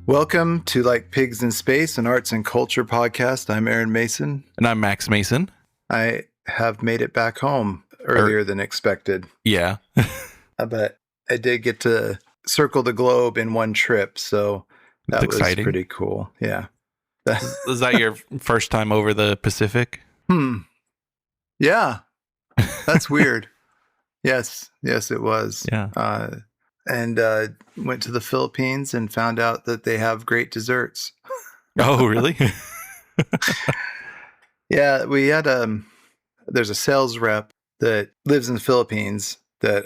Welcome to Like Pigs in Space, an arts and culture podcast. I'm Aaron Mason. And I'm Max Mason. I have made it back home earlier than expected. Yeah. But I did get to circle the globe in one trip, so that was exciting. Pretty cool. Yeah. Is that your first time over the Pacific? Yeah. That's weird. Yes, it was. Yeah. And went to the Philippines and found out that they have great desserts. Oh, really? Yeah, we had there's a sales rep that lives in the Philippines that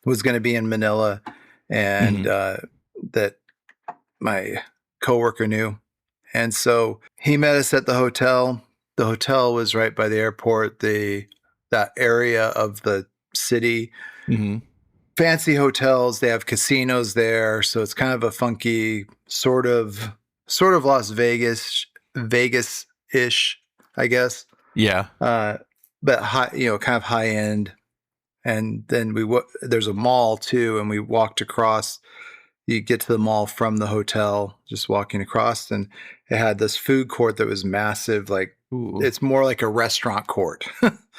was going to be in Manila, and that my coworker knew. And so he met us at the hotel. The hotel was right by the airport, that area of the city. Mm-hmm. Fancy hotels. They have casinos there, so it's kind of a funky sort of Las Vegas-ish, I guess. Yeah. But high, kind of high end. And then there's a mall too, and we walked across. You get to the mall from the hotel, just walking across, and it had this food court that was massive. Like, ooh. It's more like a restaurant court.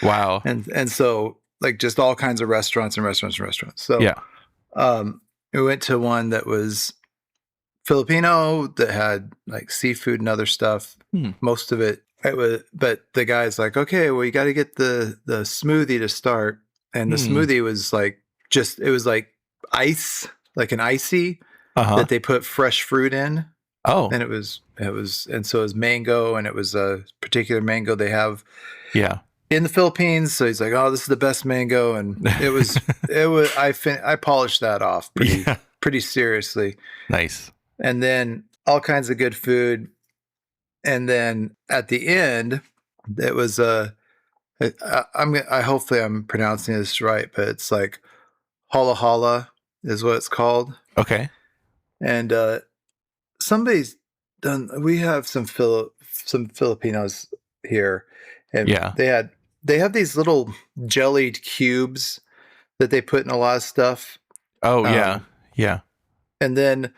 Wow. And so like just all kinds of restaurants. So yeah. We went to one that was Filipino that had like seafood and other stuff. Most of it was, but the guy's like, okay, well, you got to get the smoothie to start. And the smoothie was like, it was like ice, like an icy that they put fresh fruit in. Oh, and it was, and so it was mango, and it was a particular mango they have. Yeah. In the Philippines. So he's like, oh, this is the best mango. And it was, I polished that off pretty seriously. Nice. And then all kinds of good food. And then at the end, it was hopefully I'm pronouncing this right, but it's like hala hala is what it's called. Okay. And somebody's done. We have some Filipinos here, and they have these little jellied cubes that they put in a lot of stuff. Oh yeah, yeah. And then,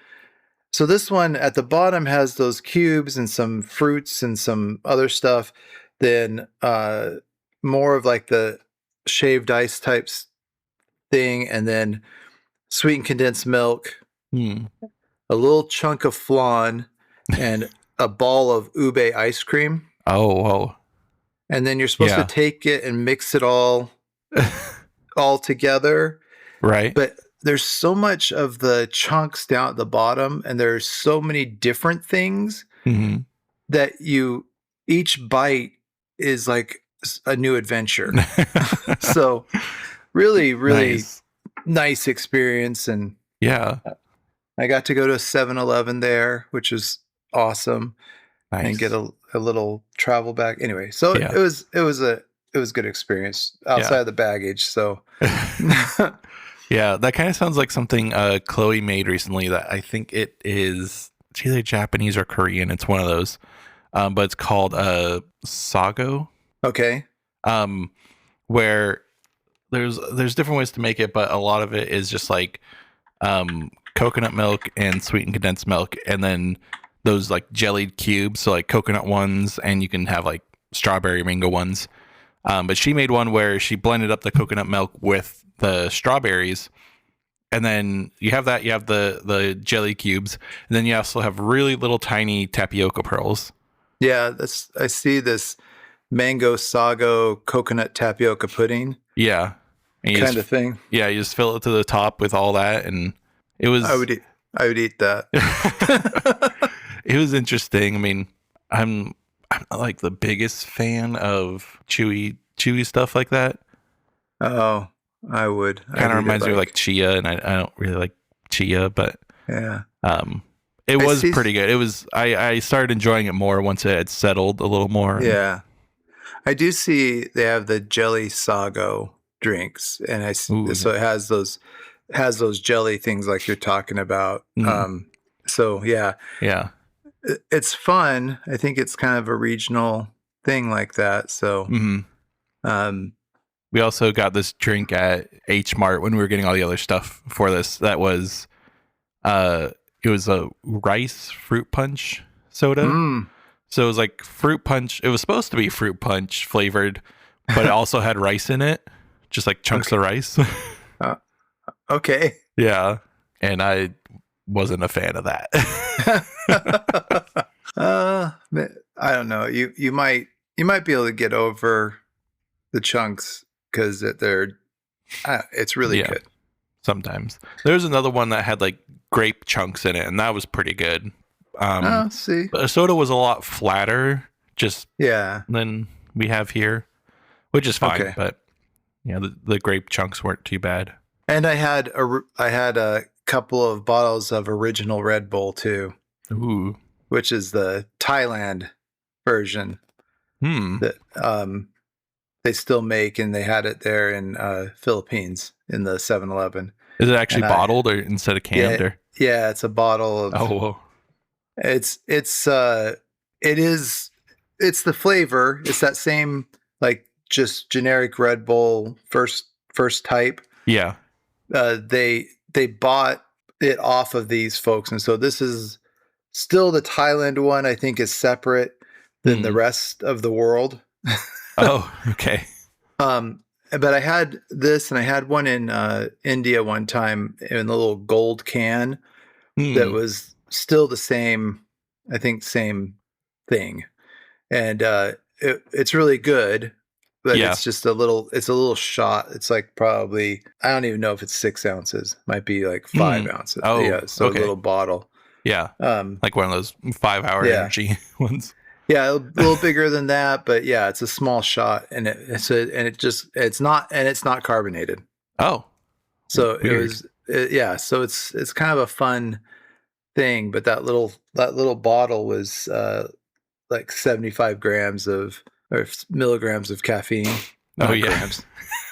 so this one at the bottom has those cubes and some fruits and some other stuff. Then more of like the shaved ice types thing, and then sweetened condensed milk, a little chunk of flan, and a ball of ube ice cream. Oh, whoa. And then you're supposed to take it and mix it all together. Right. But there's so much of the chunks down at the bottom, and there's so many different things that each bite is like a new adventure. So really, really nice experience. And I got to go to a 7-Eleven there, which was awesome. Nice. And get a little travel bag. Anyway, so it was a good experience outside of the baggage. So yeah, that kind of sounds like something Chloe made recently that I think it's either Japanese or Korean. It's one of those. But it's called sago. Okay. Where there's different ways to make it, but a lot of it is just like coconut milk and sweetened condensed milk, and then those like jellied cubes, so like coconut ones, and you can have like strawberry mango ones. But she made one where she blended up the coconut milk with the strawberries, and then you have the jelly cubes, and then you also have really little tiny tapioca pearls. Yeah, I see this mango sago coconut tapioca pudding. Yeah. Kind of thing. Yeah, you just fill it to the top with all that, and it was. I would eat that. It was interesting. I mean, I'm like the biggest fan of chewy stuff like that. Oh, I would. Kind of reminds me of like chia, and I don't really like chia, but yeah. It was pretty good. It was. I started enjoying it more once it had settled a little more. Yeah, I do see they have the jelly sago drinks, and so it has those jelly things like you're talking about. So yeah, it's fun. I think it's kind of a regional thing like that. So we also got this drink at H Mart when we were getting all the other stuff for this. That was it was a rice fruit punch soda. Mm. So it was like fruit punch. It was supposed to be fruit punch flavored, but it also had rice in it, just like chunks Okay. of rice. Uh, okay. Yeah. And I wasn't a fan of that. I don't know. You might be able to get over the chunks because it's really Yeah. good. Sometimes. There's another one that had like grape chunks in it, and that was pretty good. See. But a soda was a lot flatter just Yeah. than we have here, which is fine. Okay. But yeah, the grape chunks weren't too bad. And I had a couple of bottles of original Red Bull too, Ooh. which is the Thailand version that they still make, and they had it there in Philippines in the 7-Eleven. Is it actually And bottled or instead of canned? Yeah, it's a bottle of. Oh, whoa. It's the flavor. It's that same like just generic Red Bull first type. Yeah. They bought it off of these folks, and so this is still the Thailand one. I think is separate than the rest of the world. Oh, okay. But I had this, and I had one in India one time in the little gold can that was still the same. I think same thing, and it's really good. But it's just a little shot. It's like probably, I don't even know if it's 6 ounces. Might be like 5 ounces. Oh, yeah. So okay. a little bottle. Yeah. Like one of those 5-hour energy ones. Yeah, a little bigger than that, but yeah, it's a small shot, and it's not carbonated. Oh. So weird. so it's kind of a fun thing, but that little bottle was like 75 grams or milligrams of caffeine. Oh yeah.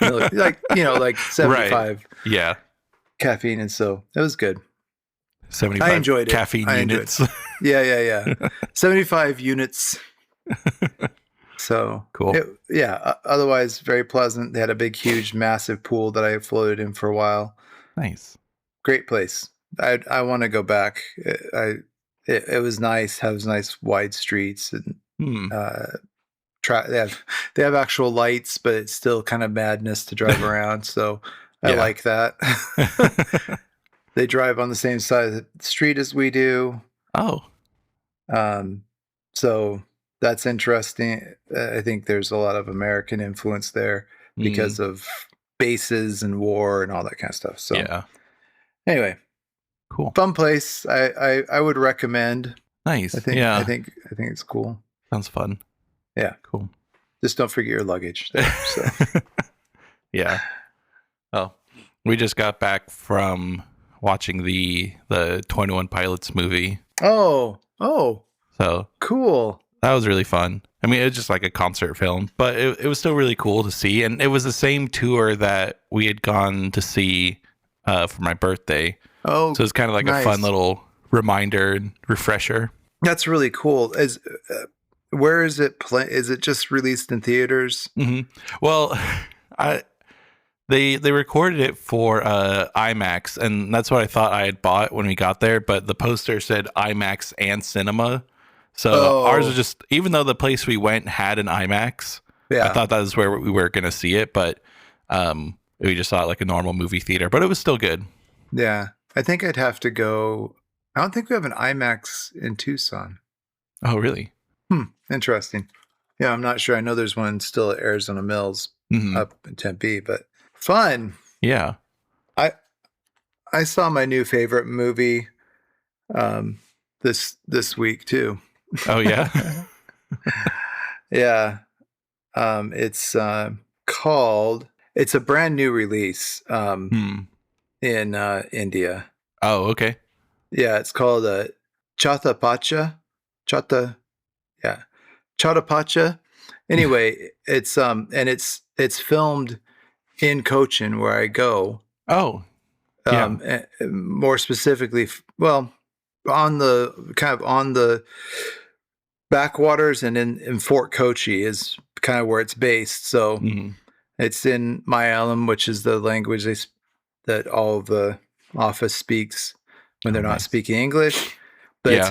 Like 75 right. Yeah. caffeine, and so it was good. 75 I enjoyed it. Caffeine units. Yeah. 75 units. So cool. Otherwise, very pleasant. They had a big, huge, massive pool that I floated in for a while. Nice. Great place. I want to go back. It was nice. Has nice wide streets, and they have actual lights, but it's still kind of madness to drive around. So I like that. They drive on the same side of the street as we do. Oh. So that's interesting. I think there's a lot of American influence there because of bases and war and all that kind of stuff. So yeah. Anyway, cool. Fun place. I would recommend. Nice. I think it's cool. Sounds fun. Yeah. Cool. Just don't forget your luggage there. So. Yeah. Oh, we just got back from watching the 21 Pilots movie. Oh. So cool. That was really fun. I mean, it was just like a concert film, but it was still really cool to see. And it was the same tour that we had gone to see for my birthday. Oh, so it's kind of like a fun little reminder and refresher. That's really cool. Where is it Is it just released in theaters? Mm-hmm. Well, they recorded it for IMAX, and that's what I thought I had bought when we got there. But the poster said IMAX and cinema, so ours was just, even though the place we went had an IMAX, I thought that was where we were going to see it. But we just saw it like a normal movie theater, but it was still good. Yeah, I think I'd have to go. I don't think we have an IMAX in Tucson. Oh, really? Interesting. Yeah, I'm not sure. I know there's one still at Arizona Mills up in Tempe, but fun. Yeah. I saw my new favorite movie this week too. Oh yeah. Yeah. It's called, it's a brand new release in India. Oh, okay. Yeah, it's called Chatapacha. Chatapacha. Anyway, it's and it's filmed in Cochin, where I go. Oh. Yeah. More specifically, well, on the backwaters, and in Fort Kochi is kind of where it's based. So it's in Malayalam, which is the language that all of the office speaks. when Oh, they're not nice. speaking English. But Yeah.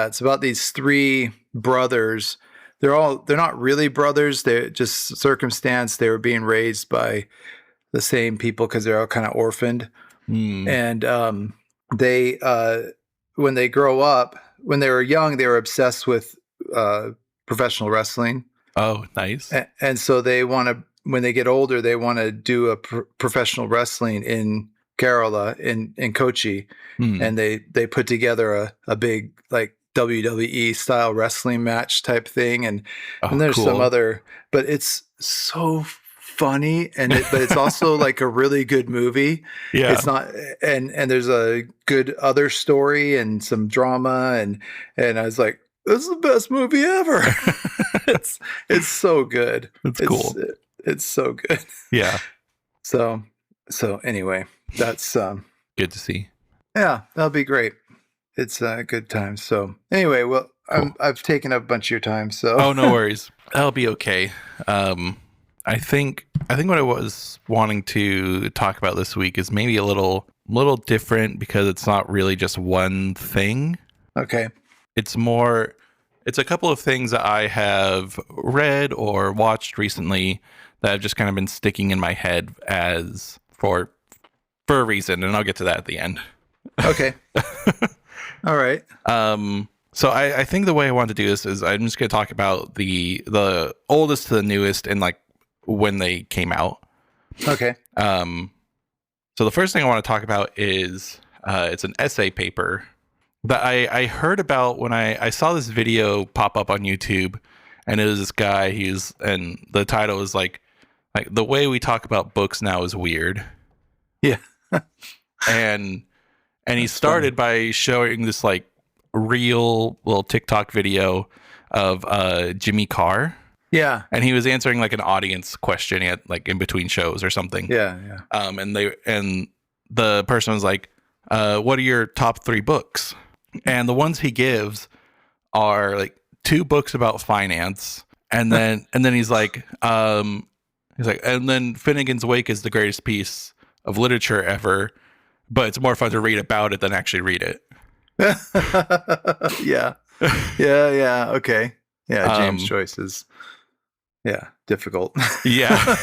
it's about these three brothers. They're not really brothers. They're just circumstance. They were being raised by the same people because they're all kind of orphaned. Mm. And they when they grow up, when they were young, they were obsessed with professional wrestling. Oh, nice. And so they want to, when they get older, they want to do a professional wrestling in Kerala, in Kochi. Mm. And they put together a big like WWE style wrestling match type thing. And Oh, there's some cool. other, but it's so funny, but it's also like a really good movie. Yeah. It's not, and there's a good other story and some drama, and I was like, this is the best movie ever. it's so good. That's cool. It's so good. Yeah. So anyway, that's Good to see. yeah, that'll be great. It's a good time. So anyway, well, Cool. I've taken up a bunch of your time. So Oh, no worries. That'll be okay. I think what I was wanting to talk about this week is maybe a little different because it's not really just one thing. Okay. It's a couple of things that I have read or watched recently that have just kind of been sticking in my head as for a reason, and I'll get to that at the end. Okay. All right. So I think the way I want to do this is I'm just going to talk about the oldest to the newest and like when they came out. Okay. So the first thing I want to talk about is it's an essay paper that I heard about when I saw this video pop up on YouTube, and it was this guy. And the title is like the way we talk about books now is weird. Yeah. and he started by showing this like real little TikTok video of Jimmy Carr. Yeah. And he was answering like an audience question at like in between shows or something. Yeah. And the person was like, what are your top 3 books? And the ones he gives are like 2 books about finance, and then he's like, and then Finnegan's Wake is the greatest piece of literature ever, but it's more fun to read about it than actually read it. Yeah. Okay. Yeah, James Joyce is difficult. Yeah.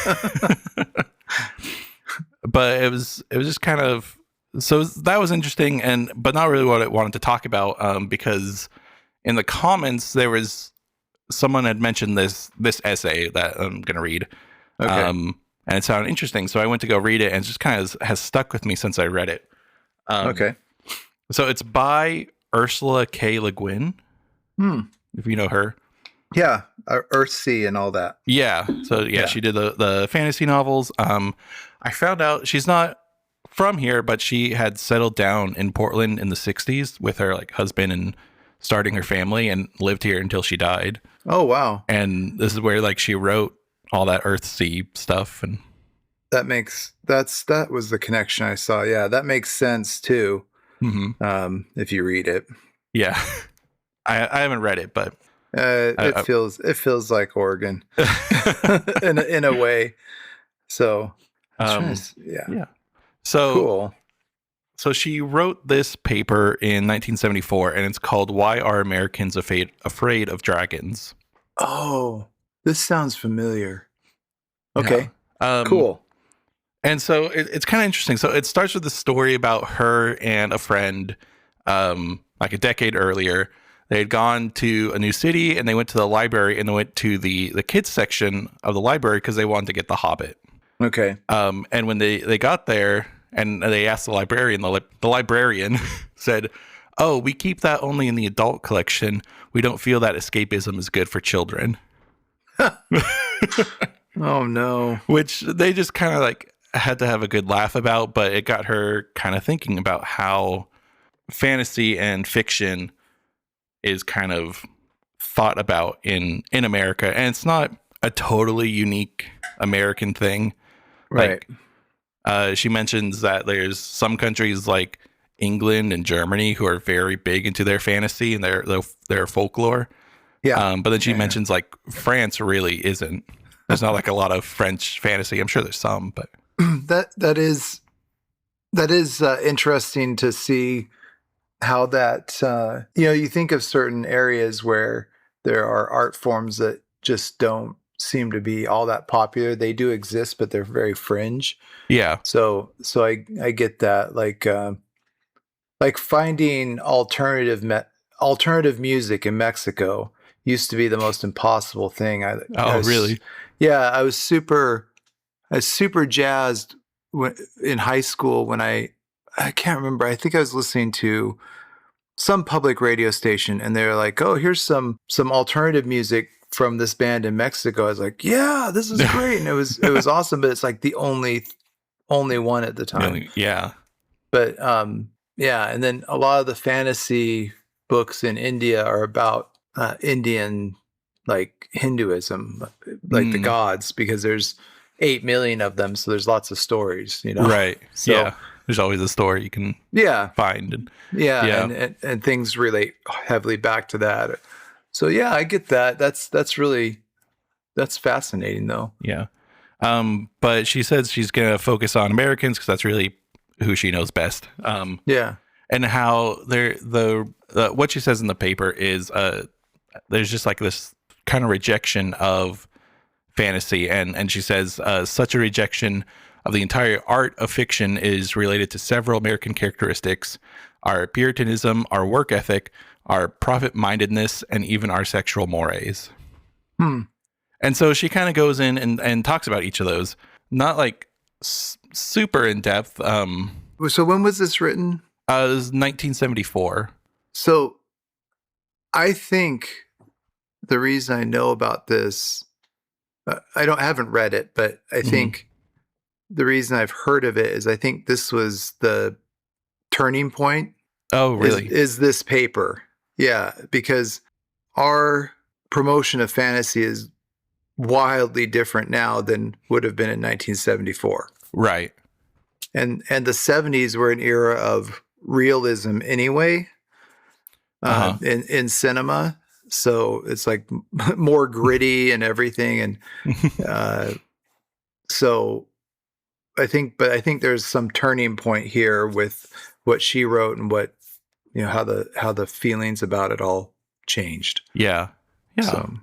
But it was just kind of, so that was interesting, but not really what I wanted to talk about, because in the comments there was someone had mentioned this essay that I'm gonna read. Okay. And it sounded interesting, so I went to go read it, and it just kind of has stuck with me since I read it. Okay. So it's by Ursula K. Le Guin, if you know her. Yeah, Earthsea and all that. Yeah. So yeah, she did the fantasy novels. I found out she's not from here, but she had settled down in Portland in the 60s with her like husband and starting her family, and lived here until she died. Oh wow. And this is where like she wrote all that Earthsea stuff, and that was the connection I saw. Yeah, that makes sense too. If you read it. Yeah. I haven't read it, but it feels like Oregon in a way. So yeah. So cool. So she wrote this paper in 1974, and it's called "Why Are Americans Afraid of Dragons?" Oh, this sounds familiar. Okay. Yeah. Cool. And so it's kind of interesting. So it starts with the story about her and a friend, like a decade earlier. They had gone to a new city, and they went to the library, and they went to the kids section of the library because they wanted to get The Hobbit. Okay. And when they got there and they asked the librarian, the librarian said, "Oh, we keep that only in the adult collection. We don't feel that escapism is good for children." Oh no. Which they just kind of like had to have a good laugh about, but it got her kind of thinking about how fantasy and fiction is kind of thought about in America, and it's not a totally unique American thing. Right. Like, she mentions that there's some countries like England and Germany who are very big into their fantasy and their folklore. Yeah. But then she mentions like France really isn't. There's not like a lot of French fantasy. I'm sure there's some, but that is That is interesting to see how that, you think of certain areas where there are art forms that just don't seem to be all that popular. They do exist, but they're very fringe. Yeah. So I get that. Like finding alternative music in Mexico used to be the most impossible thing. Oh, really? Yeah, I was super jazzed in high school when I can't remember. I think I was listening to some public radio station, and they're like, "Oh, here's some alternative music from this band in Mexico." I was like, "Yeah, this is great," and it was awesome. But it's like the only one at the time. Yeah. But yeah, and then a lot of the fantasy books in India are about Indian, like Hinduism, like the gods, because there's 8 million of them, so there's lots of stories, Right. So yeah. There's always a story you can find. And and things relate heavily back to that. So yeah, I get that. That's fascinating though. Yeah. But she says she's gonna focus on Americans because that's really who she knows best. Yeah. And how what she says in the paper is there's just like this kind of rejection of fantasy, and she says such a rejection of the entire art of fiction is related to several American characteristics: our Puritanism, our work ethic, our profit-mindedness, and even our sexual mores. And so she kind of goes in and talks about each of those, not like super in depth. So when was this written? It was 1974. So I think the reason I know about this, I haven't read it, but I think the reason I've heard of it is I think this was the turning point. Oh, really? Is this paper? Yeah, because our promotion of fantasy is wildly different now than would have been in 1974. Right. And the 70s were an era of realism anyway, in cinema. So it's like more gritty and everything. And so I think there's some turning point here with what she wrote and what, how the feelings about it all changed. Yeah. Yeah. So,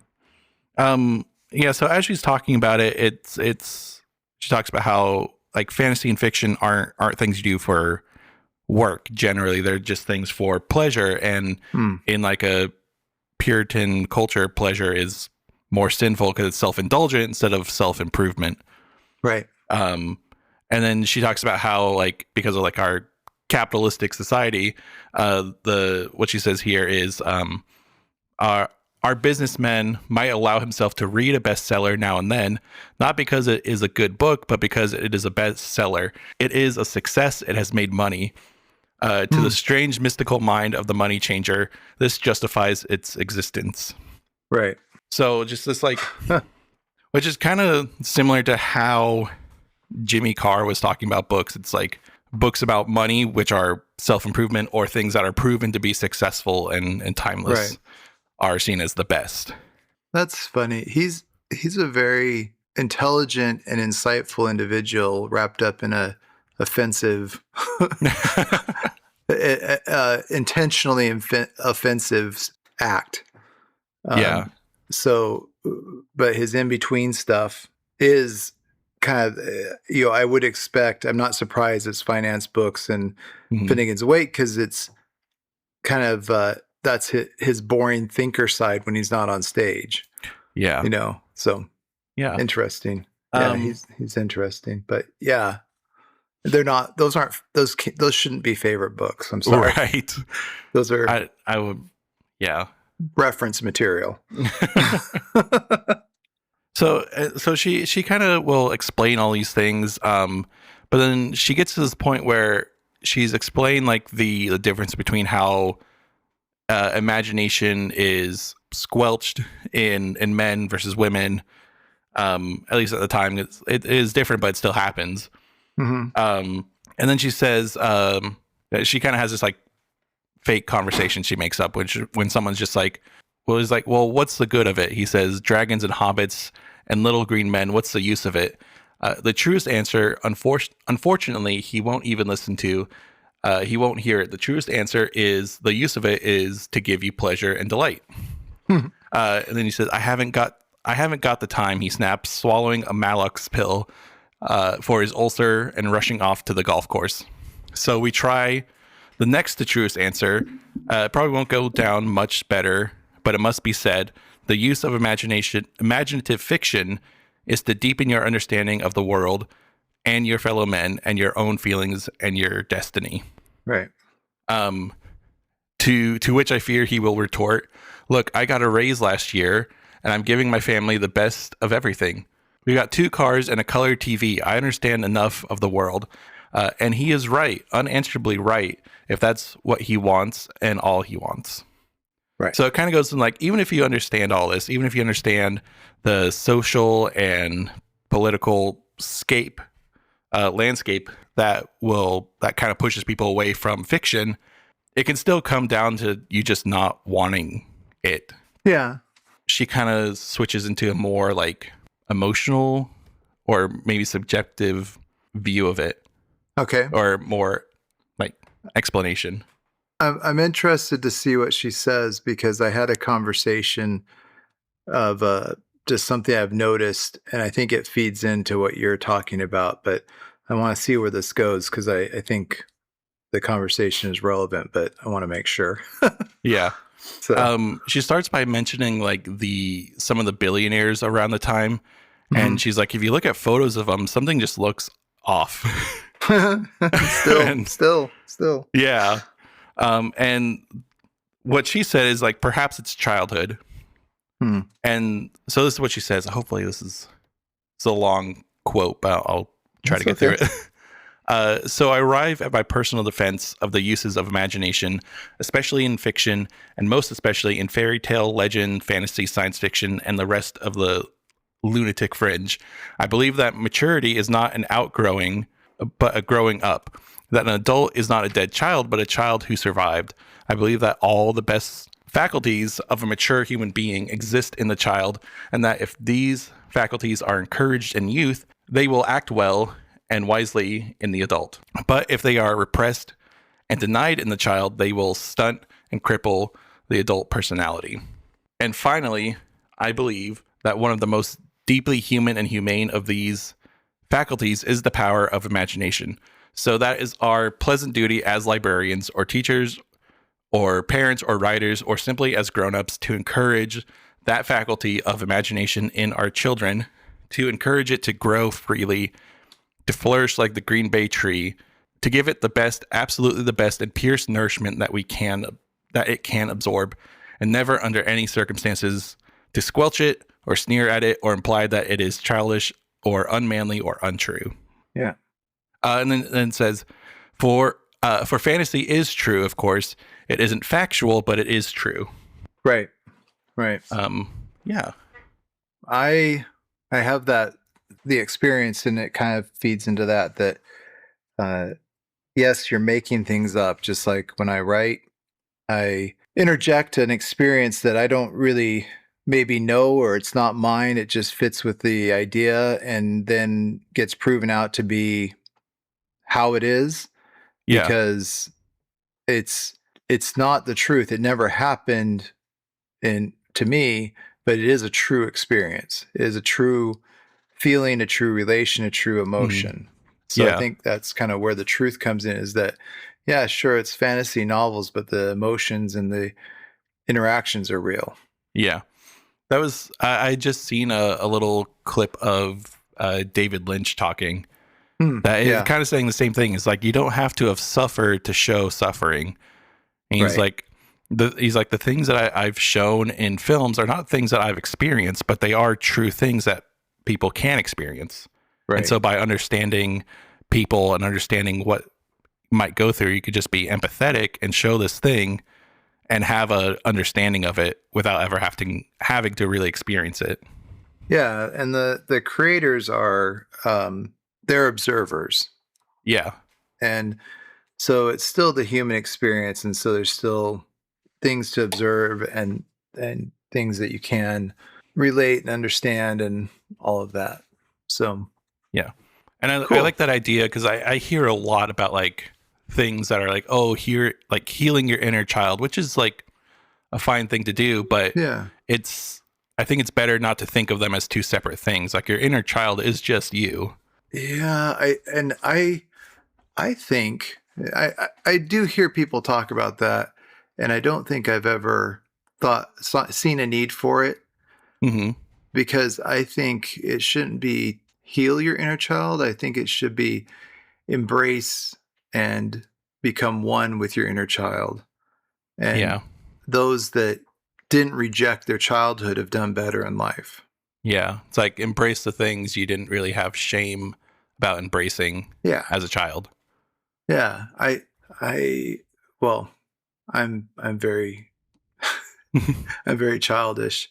yeah. So as she's talking about it, she talks about how like fantasy and fiction aren't things you do for work. Generally, they're just things for pleasure. And in like a Puritan culture, pleasure is more sinful because it's self-indulgent instead of self-improvement. Right. And then she talks about how, like, because of like our capitalistic society, what she says here is our businessman might allow himself to read a bestseller now and then, not because it is a good book, but because it is a bestseller. It is a success. It has made money. To the strange mystical mind of the money changer, this justifies its existence. Right. So just this like, which is kind of similar to how Jimmy Carr was talking about books. It's like books about money, which are self-improvement, or things that are proven to be successful and timeless, are seen as the best. That's funny. He's a very intelligent and insightful individual wrapped up in a offensive, intentionally offensive act. So, but his in-between stuff is kind of, I would expect, I'm not surprised it's finance books and Finnegan's Wake, because it's kind of, that's his boring thinker side when he's not on stage. Yeah. So yeah. Interesting. Yeah, he's interesting. But yeah, they're not, those shouldn't be favorite books. I'm sorry. Right. Those are, I would, yeah. reference material. So she kind of will explain all these things, but then she gets to this point where she's explained like the difference between how imagination is squelched in men versus women. At least at the time, it is different, but it still happens. And then she says she kind of has this like fake conversation she makes up when someone's just like, well, what's the good of it? He says, dragons and hobbits and little green men, what's the use of it? The truest answer, unfortunately, he won't even listen to. He won't hear it. The truest answer is the use of it is to give you pleasure and delight. And then he says, I haven't got the time, he snaps, swallowing a Malox pill for his ulcer and rushing off to the golf course. So we try the next to truest answer. It probably won't go down much better, but it must be said. The use of imaginative fiction is to deepen your understanding of the world and your fellow men and your own feelings and your destiny. Right. To which I fear he will retort, look, I got a raise last year and I'm giving my family the best of everything. We got 2 cars and a color TV. I understand enough of the world. And he is right, unanswerably right, if that's what he wants and all he wants. Right. So it kind of goes in like, even if you understand all this, even if you understand the social and political landscape that kind of pushes people away from fiction, it can still come down to you just not wanting it. Yeah. She kind of switches into a more like emotional or maybe subjective view of it. Okay. Or more like explanation. I'm interested to see what she says, because I had a conversation of just something I've noticed, and I think it feeds into what you're talking about, but I want to see where this goes, because I think the conversation is relevant, but I want to make sure. Yeah. So, she starts by mentioning like some of the billionaires around the time, and she's like, if you look at photos of them, something just looks off. Still. Yeah. And what she said is like, perhaps it's childhood. And so this is what she says. Hopefully it's a long quote, but I'll try to get through it. So I arrive at my personal defense of the uses of imagination, especially in fiction, and most especially in fairy tale, legend, fantasy, science fiction, and the rest of the lunatic fringe. I believe that maturity is not an outgrowing, but a growing up. That an adult is not a dead child, but a child who survived. I believe that all the best faculties of a mature human being exist in the child, and that if these faculties are encouraged in youth, they will act well and wisely in the adult. But if they are repressed and denied in the child, they will stunt and cripple the adult personality. And finally, I believe that one of the most deeply human and humane of these faculties is the power of imagination. So that is our pleasant duty as librarians or teachers or parents or writers or simply as grown-ups to encourage that faculty of imagination in our children, to encourage it to grow freely, to flourish like the green bay tree, to give it the best, absolutely the best and purest nourishment that it can absorb, and never under any circumstances to squelch it or sneer at it or imply that it is childish or unmanly or untrue. Yeah. And then it says, for fantasy is true, of course. It isn't factual, but it is true. Right. Yeah. I have the experience, and it kind of feeds into that yes, you're making things up. Just like when I write, I interject an experience that I don't really maybe know, or it's not mine. It just fits with the idea and then gets proven out to be how it is, because it's not the truth. It never happened to me, but it is a true experience. It is a true feeling, a true relation, a true emotion. So I think that's kind of where the truth comes in, is that, yeah, sure, it's fantasy novels, but the emotions and the interactions are real. Yeah. That was, I just seen a little clip of David Lynch talking that is kind of saying the same thing. It's like, you don't have to have suffered to show suffering. And he's like, the things that I've shown in films are not things that I've experienced, but they are true things that people can experience. Right. And so by understanding people and understanding what might go through, you could just be empathetic and show this thing and have a understanding of it without ever having to really experience it. Yeah, and the creators are they're observers. Yeah. And so it's still the human experience, and so there's still things to observe and things that you can relate and understand and all of that. So Yeah. And I Cool. like that idea because I hear a lot about like things that are like, oh, here, like healing your inner child, which is like a fine thing to do, but Yeah. it's, I think it's better not to think of them as two separate things. Like your inner child is just you. Yeah. I think I do hear people talk about that, and I don't think I've ever seen a need for it, Hmm. because I think it shouldn't be heal your inner child. I think it should be embrace and become one with your inner child. And Yeah. those that didn't reject their childhood have done better in life. Yeah. It's like embrace the things you didn't really have shame about embracing Yeah. as a child. Yeah. I well, I'm very I'm very childish.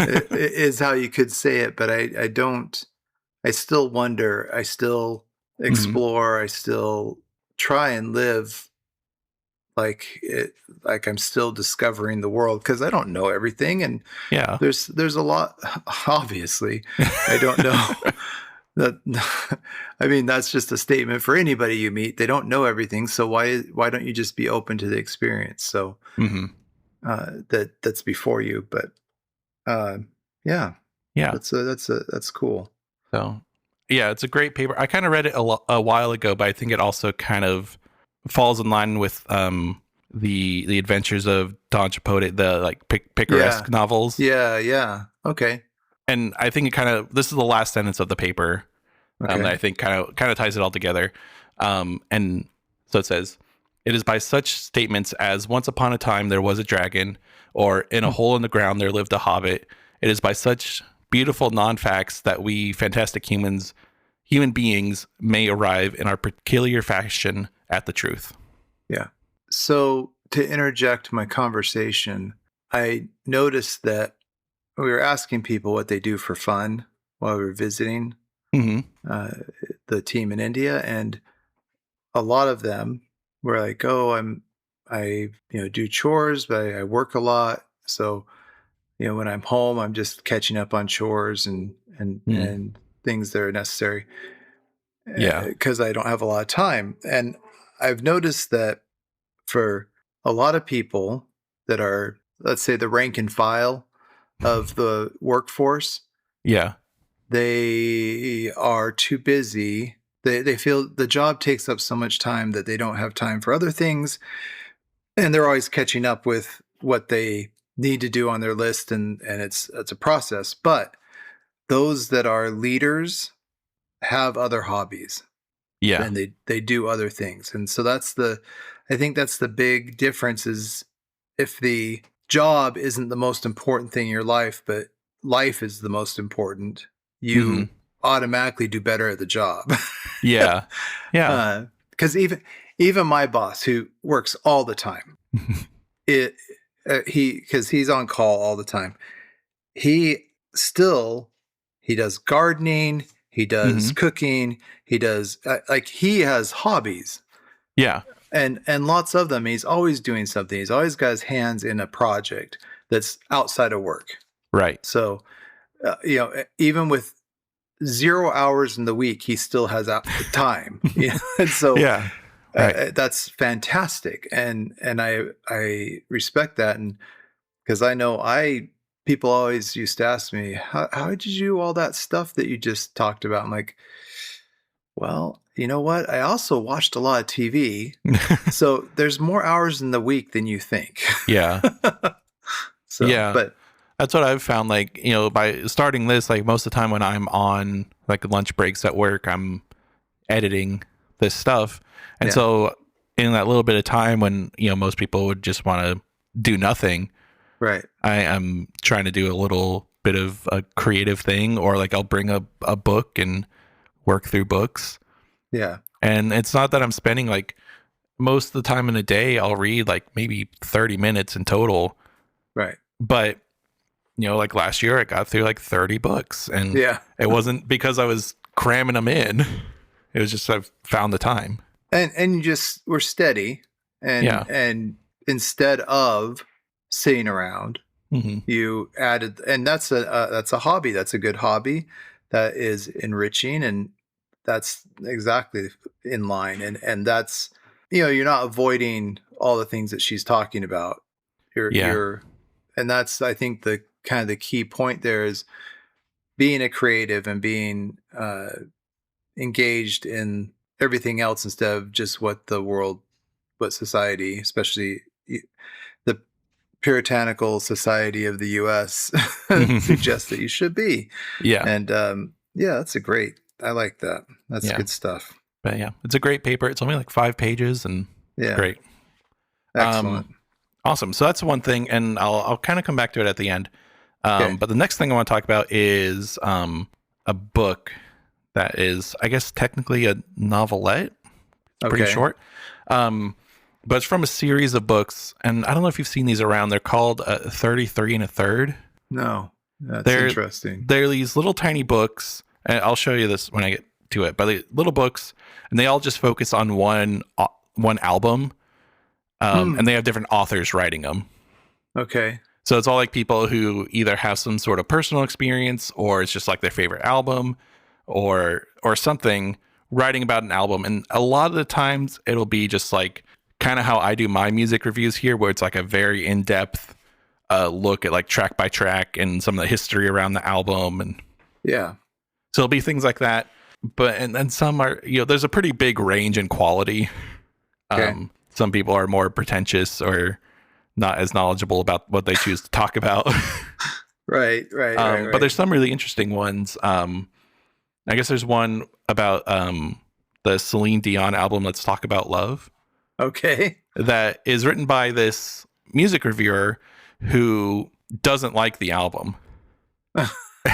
Is how you could say it, but I don't. I still wonder. I still Hmm. explore. I still try and live like it, like I'm still discovering the world, because I don't know everything, and Yeah. there's a lot. Obviously, I don't know that. I mean, that's just a statement for anybody you meet. They don't know everything, so why don't you just be open to the experience? So Hmm. that's before you, but uh, yeah, Yeah. that's cool. So, yeah, it's a great paper. I kind of read it a while ago, but I think it also kind of falls in line with the adventures of Don Quixote, the like Yeah, picaresque novels. yeah. Okay, And I think it kind of this is the last sentence of the paper that okay. I think kind of ties it all together. And so it says, "It is by such statements as 'Once upon a time there was a dragon,' or 'In a Hmm. hole in the ground there lived a hobbit.' It is by such beautiful non-facts that we fantastic human beings may arrive in our peculiar fashion at the truth." Yeah. So to interject my conversation, I noticed that we were asking people what they do for fun while we were visiting Hmm. uh, the team in India, and a lot of them were like, "Oh, I do chores, but I work a lot, so when I'm home, I'm just catching up on chores Mm. and things that are necessary, Yeah. because I don't have a lot of time." And I've noticed that for a lot of people that are, let's say, the rank and file of the workforce, Yeah. they are too busy. They feel the job takes up so much time that they don't have time for other things, and they're always catching up with what they need to do on their list, and it's a process. But those that are leaders have other hobbies, Yeah. and they do other things. And so I think that's the big difference, is if the job isn't the most important thing in your life, but life is the most important, Hmm. you automatically do better at the job. Yeah. Yeah. Because even my boss, who works all the time, it because he's on call all the time, he still he does gardening, he does Hmm. cooking, he does like he has hobbies, Yeah. and lots of them. He's always doing something. He's always got his hands in a project that's outside of work. Right. So even with 0 hours in the week, he still has time. And so Yeah. Right. that's fantastic, and I respect that. And because I know people always used to ask me, how did you do all that stuff that you just talked about? I'm like, well, you know what? I also watched a lot of TV. So there's more hours in the week than you think. Yeah. So, Yeah. but That's what I've found. Like, by starting this, like most of the time when I'm on like lunch breaks at work, I'm editing this stuff. And yeah, so in that little bit of time when, most people would just want to do nothing, right. I am trying to do a little bit of a creative thing, or like I'll bring a book and work through books. Yeah, And it's not that I'm spending like most of the time in a day, I'll read like maybe 30 minutes in total. right. But like last year I got through like 30 books, and Yeah. it wasn't because I was cramming them in. It was just I've found the time. And you just were steady, Yeah. and instead of sitting around, Hmm. you added, and that's a hobby. That's a good hobby that is enriching, and that's exactly in line, and that's, you're not avoiding all the things that she's talking about. Yeah. You're and that's, I think, the kind of the key point there is being a creative and being engaged in everything else instead of just what society, especially the puritanical society of the US suggests that you should be. Yeah. And yeah, I like that. That's Yeah. good stuff. But yeah, it's a great paper. It's only like 5 pages and it's Yeah. great. Excellent. Awesome. So that's one thing, and I'll kind of come back to it at the end. Okay. But the next thing I want to talk about is a book that is, I guess, technically a novelette. It's pretty Okay. short. But it's from a series of books, and I don't know if you've seen these around. They're called 33 and a Third. No, that's interesting. They're these little tiny books, and I'll show you this when I get to it. But the little books, and they all just focus on one album, and they have different authors writing them. Okay. So it's all like people who either have some sort of personal experience, or it's just like their favorite album, or something, writing about an album. And a lot of the times it'll be just like kind of how I do my music reviews here, where it's like a very in-depth look at like track by track and some of the history around the album. And Yeah. so it'll be things like that. But and then some are, there's a pretty big range in quality. Okay. Some people are more pretentious or not as knowledgeable about what they choose to talk about. Right. But there's some really interesting ones. I guess there's one about the Celine Dion album, Let's Talk About Love. Okay. That is written by this music reviewer who doesn't like the album.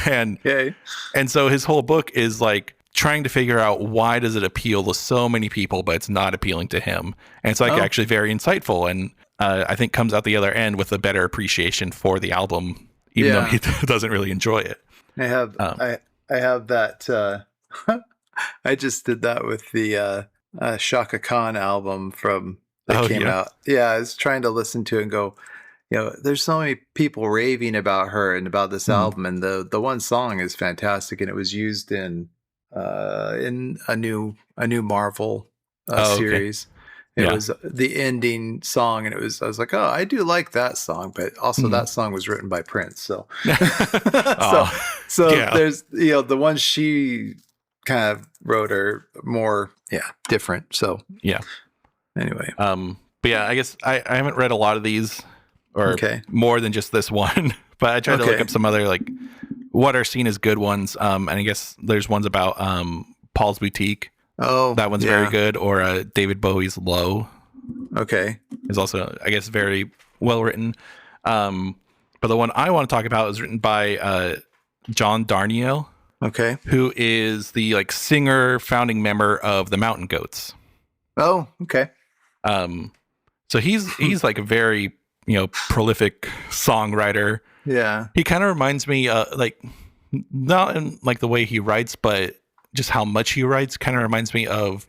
and Okay. and so his whole book is like trying to figure out why does it appeal to so many people, but it's not appealing to him. And it's like actually very insightful, and I think comes out the other end with a better appreciation for the album, even though he doesn't really enjoy it. I have that. I just did that with the Shaka Khan album that came out. Yeah, I was trying to listen to it and go, there's so many people raving about her and about this album, and the one song is fantastic, and it was used in a new Marvel series. It was the ending song, and I was like, oh, I do like that song, but also that song was written by Prince, so there's the ones she kind of wrote are more different. So anyway, but yeah, I guess I haven't read a lot of these, or more than just this one, but I tried to look up some other like what are seen as good ones, and I guess there's ones about Paul's Boutique. Oh, that one's very good. Or David Bowie's Low. Okay, is also, I guess, very well written. But the one I want to talk about is written by John Darnielle. Okay, who is the like singer, founding member of the Mountain Goats. Oh, okay. So he's like a very prolific songwriter. Yeah, he kind of reminds me like not in like the way he writes, but just how much he writes kind of reminds me of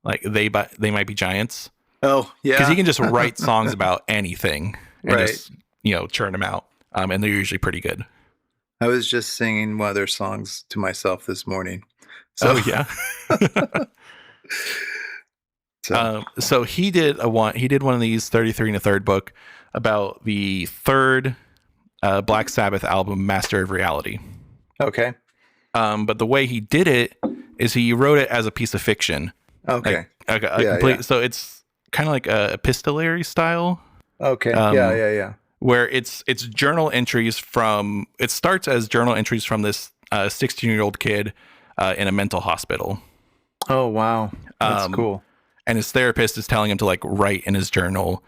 like They Might Be Giants. Oh, yeah. Because he can just write songs about anything and just, churn them out. And they're usually pretty good. I was just singing one of their songs to myself this morning. So. Oh, yeah. So he did one of these 33 and a Third book about the third Black Sabbath album, Master of Reality. Okay. But the way he did it is he wrote it as a piece of fiction. Okay. So it's kind of like a epistolary style. Okay. Yeah. Where it's journal entries from. It starts as journal entries from this 16-year-old kid in a mental hospital. Oh wow, that's cool. And his therapist is telling him to like write in his journal,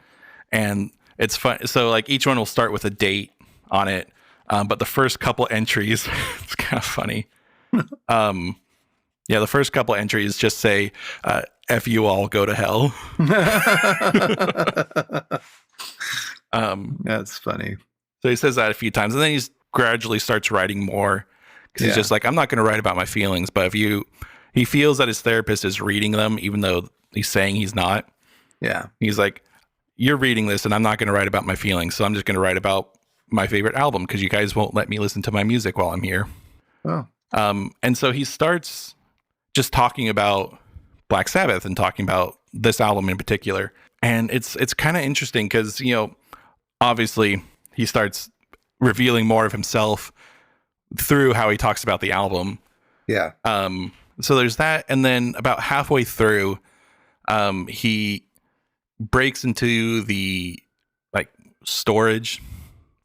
and it's fun. So like each one will start with a date on it. But the first couple entries, it's kind of funny. The first couple entries just say, F you all, go to hell. That's funny. So he says that a few times, and then he gradually starts writing more. Because he's just like, I'm not going to write about my feelings, but he feels that his therapist is reading them, even though he's saying he's not. Yeah. He's like, you're reading this, and I'm not going to write about my feelings, so I'm just going to write about my favorite album because you guys won't let me listen to my music while I'm here. Oh. And so he starts just talking about Black Sabbath and talking about this album in particular. And it's kind of interesting because, you know, obviously he starts revealing more of himself through how he talks about the album. Yeah. So there's that. And then about halfway through, he breaks into the like storage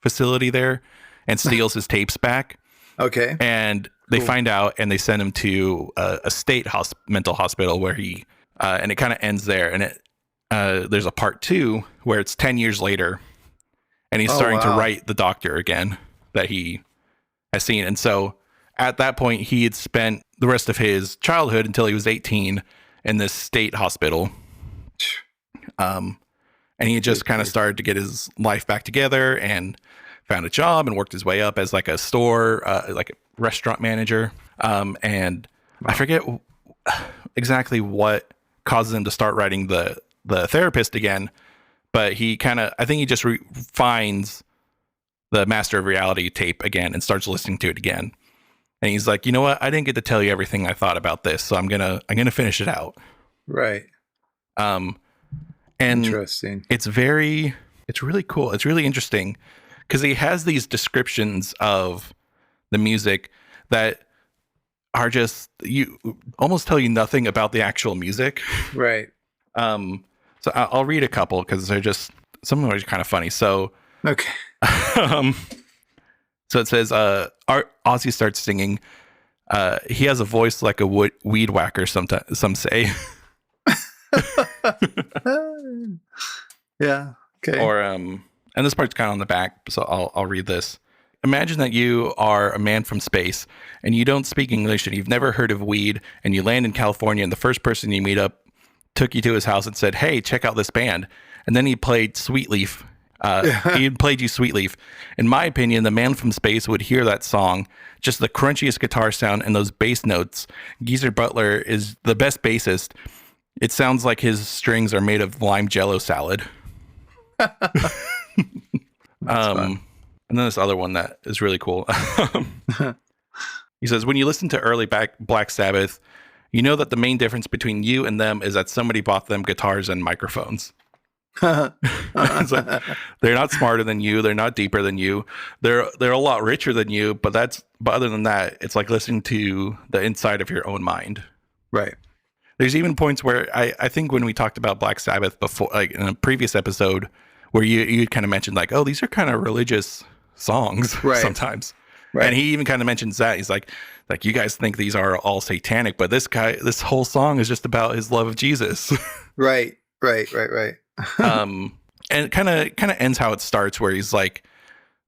facility there and steals his tapes back. Okay. And they find out and they send him to a state mental hospital where he, and it kind of ends there. And there's a part 2 where it's 10 years later and he's starting to write the doctor again that he has seen. And so at that point, he had spent the rest of his childhood until he was 18 in this state hospital. And he had just kind of started to get his life back together and found a job and worked his way up as like a store, like a restaurant manager. And I forget exactly what causes him to start writing the therapist again, but I think he just finds the Master of Reality tape again and starts listening to it again. And he's like, you know what? I didn't get to tell you everything I thought about this, so I'm gonna finish it out. Right. And interesting. It's really cool. It's really interesting because he has these descriptions of the music that are just, you almost tell you nothing about the actual music. Right. So I'll read a couple because they're just, some of them are kind of funny. So, okay. So it says, Ozzy starts singing. He has a voice like a weed whacker, some say. Yeah. Okay. Or, and this part's kind of on the back, so I'll read this. Imagine that you are a man from space and you don't speak English and you've never heard of weed and you land in California and the first person you meet up took you to his house and said, hey, check out this band. And then he played Sweet Leaf. He played you Sweet Leaf. In my opinion, the man from space would hear that song, just the crunchiest guitar sound and those bass notes. Geezer Butler is the best bassist. It sounds like his strings are made of lime jello salad. And then this other one that is really cool. He says, when you listen to early Black Sabbath, you know that the main difference between you and them is that somebody bought them guitars and microphones. It's like, they're not smarter than you. They're not deeper than you. They're a lot richer than you. But other than that, it's like listening to the inside of your own mind. Right. There's even points where I think when we talked about Black Sabbath before, like in a previous episode, where you kind of mentioned like, oh, these are kind of religious songs sometimes. Right. And he even kind of mentions that. He's like you guys think these are all satanic, but this whole song is just about his love of Jesus. Right. And it kind of ends how it starts, where he's like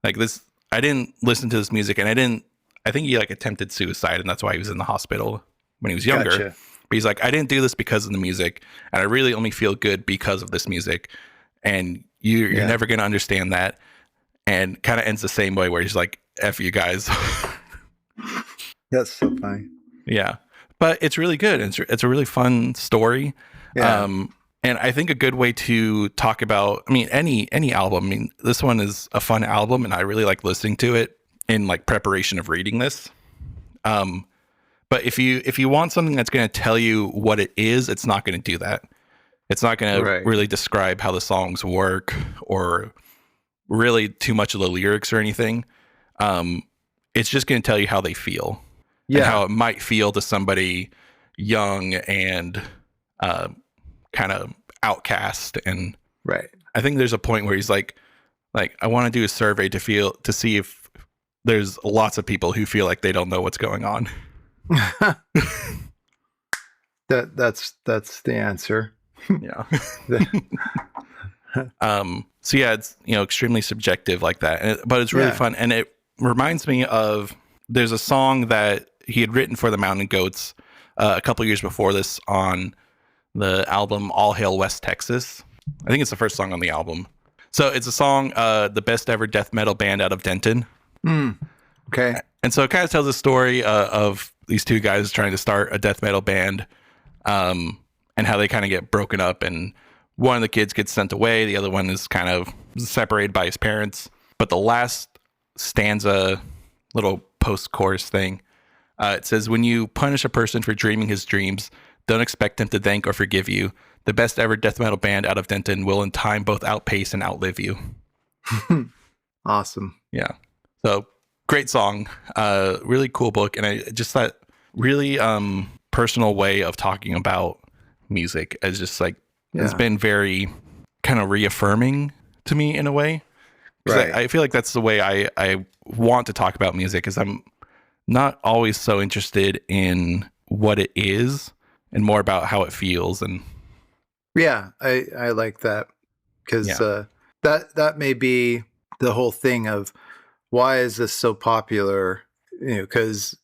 this, I didn't listen to this music, and I think he like attempted suicide, and that's why he was in the hospital when he was younger. Gotcha. But he's like, I didn't do this because of the music, and I really only feel good because of this music, and you're never going to understand that. And kind of ends the same way, where he's like, F you guys. That's so funny. Yeah. But it's really good. It's a really fun story. Yeah. And I think a good way to talk about, I mean, any album, I mean, this one is a fun album and I really like listening to it in like preparation of reading this. But if you want something that's going to tell you what it is, it's not going to do that. It's not going to really describe how the songs work or really too much of the lyrics or anything. It's just going to tell you how they feel and how it might feel to somebody young and kind of outcast. And I think there's a point where he's like I want to do a survey to see if there's lots of people who feel like they don't know what's going on. That's the answer. Yeah. So yeah, it's extremely subjective like that, but it's really fun, and it reminds me of there's a song that he had written for the Mountain Goats a couple years before this on the album All Hail West Texas. I think it's the first song on the album. So it's a song, the best ever death metal band out of Denton. Okay. And so it kind of tells a story of these two guys trying to start a death metal band, and how they kind of get broken up, and one of the kids gets sent away. The other one is kind of separated by his parents. But the last stanza, little post-chorus thing, It says, when you punish a person for dreaming his dreams, don't expect them to thank or forgive you. The best ever death metal band out of Denton will in time both outpace and outlive you. Awesome. Yeah. So great song. Really cool book. And I just that really personal way of talking about music as just like, it's been very kind of reaffirming to me in a way. Right. I feel like that's the way I want to talk about music, is I'm not always so interested in what it is and more about how it feels. And I like that, because that may be the whole thing of why is this so popular, because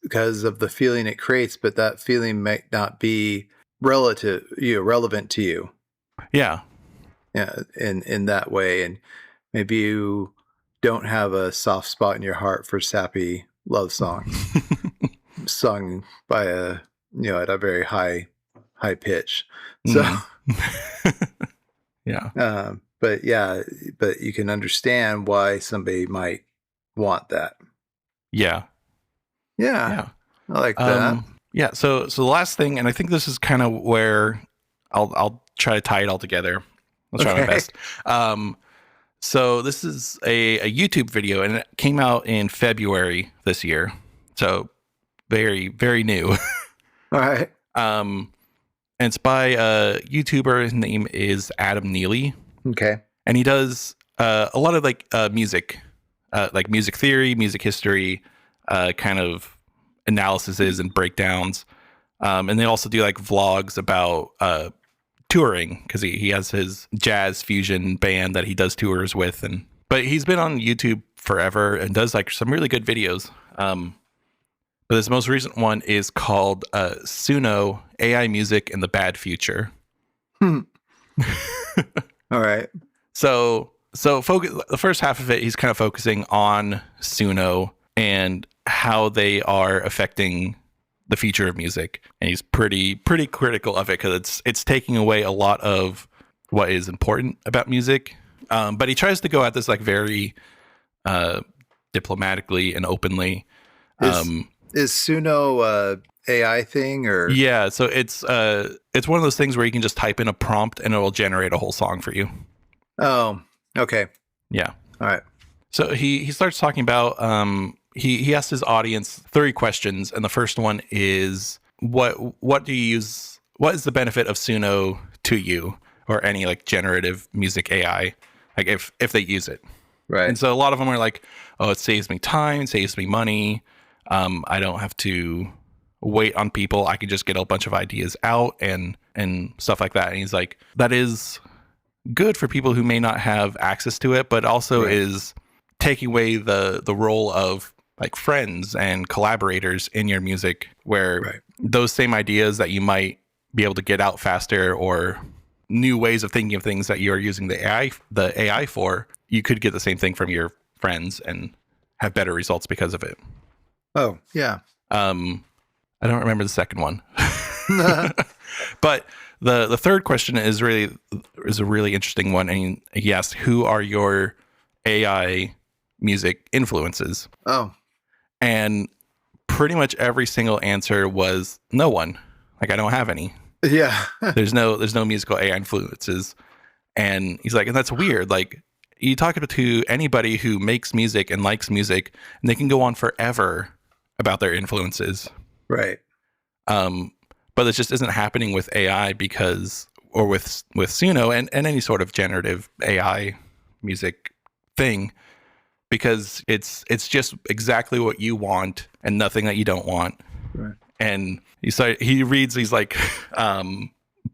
of the feeling it creates, but that feeling might not be relevant to you. Yeah. In that way. And maybe you don't have a soft spot in your heart for sappy love songs sung by at a very high pitch. So but you can understand why somebody might want that. Yeah. I like that. So the last thing, and I think this is kind of where I'll try to tie it all together. I'll try my best. So this is a YouTube video, and it came out in February this year. So very, very new. All right. And it's by a YouTuber. His name is Adam Neely. Okay. And he does a lot of music, like music theory, music history, kind of analyses and breakdowns. And they also do like vlogs about touring, because he has his jazz fusion band that he does tours with. But he's been on YouTube forever and does like some really good videos. But this most recent one is called Suno, AI Music and the Bad Future. All right. So the first half of it, he's kind of focusing on Suno and how they are affecting the future of music, and he's pretty critical of it, because it's taking away a lot of what is important about music. But he tries to go at this like very diplomatically and openly. Is Suno AI thing, or? Yeah, so it's one of those things where you can just type in a prompt and it will generate a whole song for you. Oh, okay. Yeah. All right. So he starts talking about he asked his audience 3 questions, and the first one is what do you use? What is the benefit of Suno to you, or any like generative music AI, like if they use it? Right. And so a lot of them are like, oh, it saves me time, it saves me money. I don't have to wait on people. I can just get a bunch of ideas out and stuff like that. And he's like, that is good for people who may not have access to it, but also is taking away the role of like friends and collaborators in your music, where those same ideas that you might be able to get out faster, or new ways of thinking of things that you're using the AI for, you could get the same thing from your friends and have better results because of it. Oh, yeah. I don't remember the second one. But the third question is a really interesting one. And he asked, who are your AI music influences? Oh. And pretty much every single answer was no one. Like, I don't have any. Yeah. there's no musical AI influences. And he's like, and that's weird. Like, you talk to anybody who makes music and likes music, and they can go on forever about their influences. Right. But this just isn't happening with AI or with Suno and any sort of generative AI music thing, because it's just exactly what you want and nothing that you don't want. Right. And he reads these like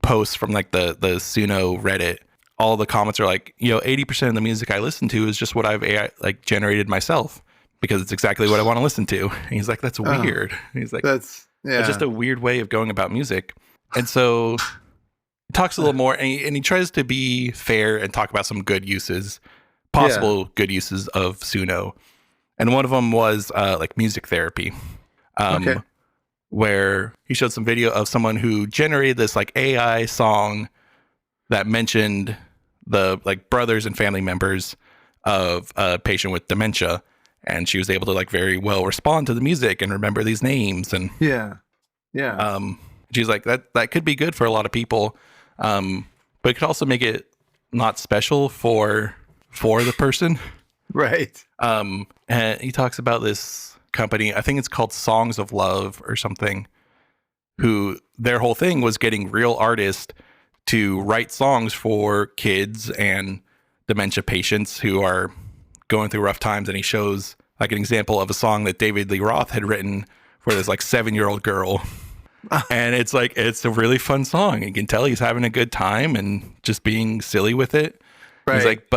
posts from like the Suno Reddit. All the comments are like, 80% of the music I listen to is just what I've AI like generated myself, because it's exactly what I want to listen to. And he's like, that's weird. He's like, it's just a weird way of going about music. And so he talks a little more, and he tries to be fair and talk about some good uses, possible good uses of Suno. And one of them was like music therapy, where he showed some video of someone who generated this like AI song that mentioned the like brothers and family members of a patient with dementia. and she was able to like very well respond to the music and remember these names. And Yeah. Yeah. she's like, that could be good for a lot of people, but it could also make it not special for the person. Right. And he talks about this company, I think it's called Songs of Love or something, who their whole thing was getting real artists to write songs for kids and dementia patients who are going through rough times. And he shows like an example of a song that David Lee Roth had written for this like 7-year-old girl. And it's like, it's a really fun song. You can tell he's having a good time and just being silly with it. Right. He's like,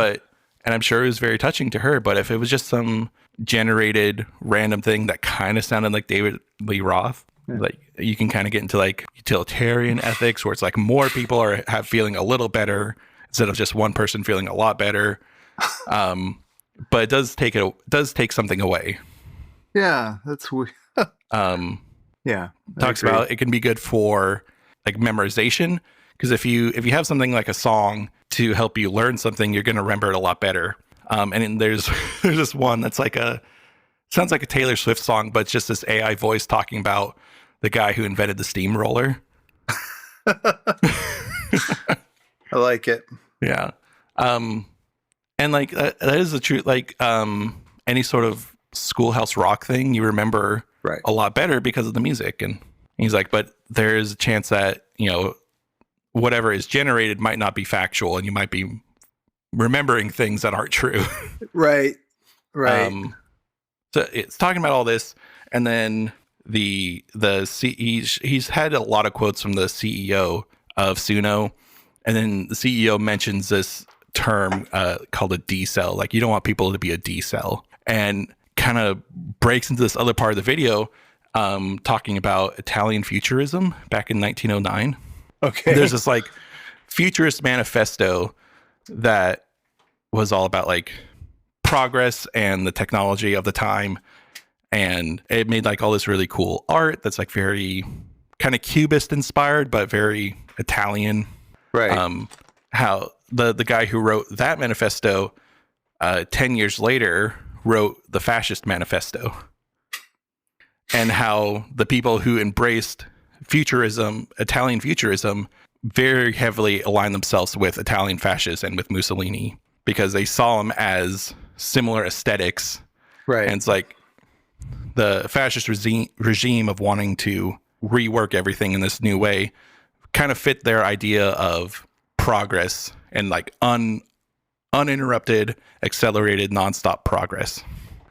and I'm sure it was very touching to her, but if it was just some generated random thing that kind of sounded like David Lee Roth, like you can kind of get into like utilitarian ethics where it's like more people have feeling a little better instead of just one person feeling a lot better. But it does take something away. Yeah, that's weird. Yeah, talks about it can be good for like memorization, because if you have something like a song to help you learn something, you're going to remember it a lot better. And then there's this one that's like sounds like a Taylor Swift song, but it's just this AI voice talking about the guy who invented the steamroller. I like it. Yeah. And like that is the truth. Like any sort of Schoolhouse Rock thing, you remember a lot better because of the music. And he's like, but there is a chance that, you know, whatever is generated might not be factual, and you might be remembering things that aren't true. Right. So it's talking about all this, and then he's had a lot of quotes from the CEO of Suno, and then the CEO mentions this term called a D cell. Like, you don't want people to be a D cell, and kind of breaks into this other part of the video, talking about Italian futurism back in 1909. Okay. There's this like futurist manifesto that was all about like progress and the technology of the time, and it made like all this really cool art that's like very kind of Cubist inspired but very Italian. Right. How the guy who wrote that manifesto 10 years later wrote the fascist manifesto, and how the people who embraced futurism, Italian futurism, very heavily aligned themselves with Italian fascists and with Mussolini, because they saw them as similar aesthetics. Right. And it's like the fascist regime of wanting to rework everything in this new way kind of fit their idea of progress and like uninterrupted, accelerated, nonstop progress.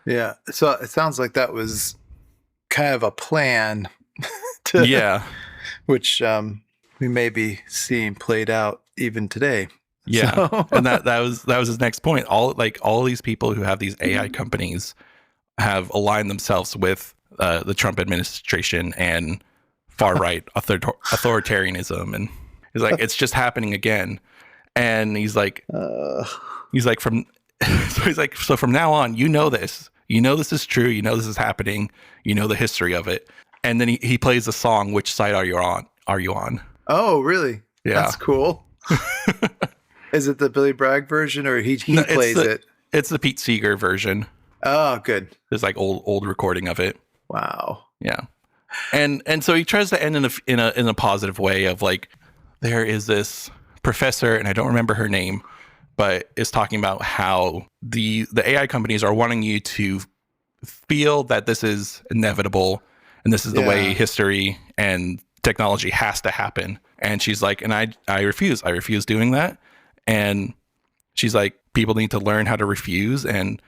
Yeah. So it sounds like that was kind of a plan which we may be seeing played out even today. Yeah. So. And that was his next point. All these people who have these AI companies have aligned themselves with the Trump administration and far right authoritarianism, and he's like, it's just happening again. And he's like from now on, you know this is true, you know this is happening, you know the history of it. And then he plays a song. Which side are you on? Oh, really? Yeah, that's cool. Is it the Billy Bragg version, or he plays it? It's the Pete Seeger version. Oh, good. There's like old recording of it. Wow. Yeah. And so he tries to end in a positive way of like, there is this professor, and I don't remember her name, but is talking about how the AI companies are wanting you to feel that this is inevitable and this is the way history and technology has to happen. And she's like, and I refuse doing that. And she's like, people need to learn how to refuse. And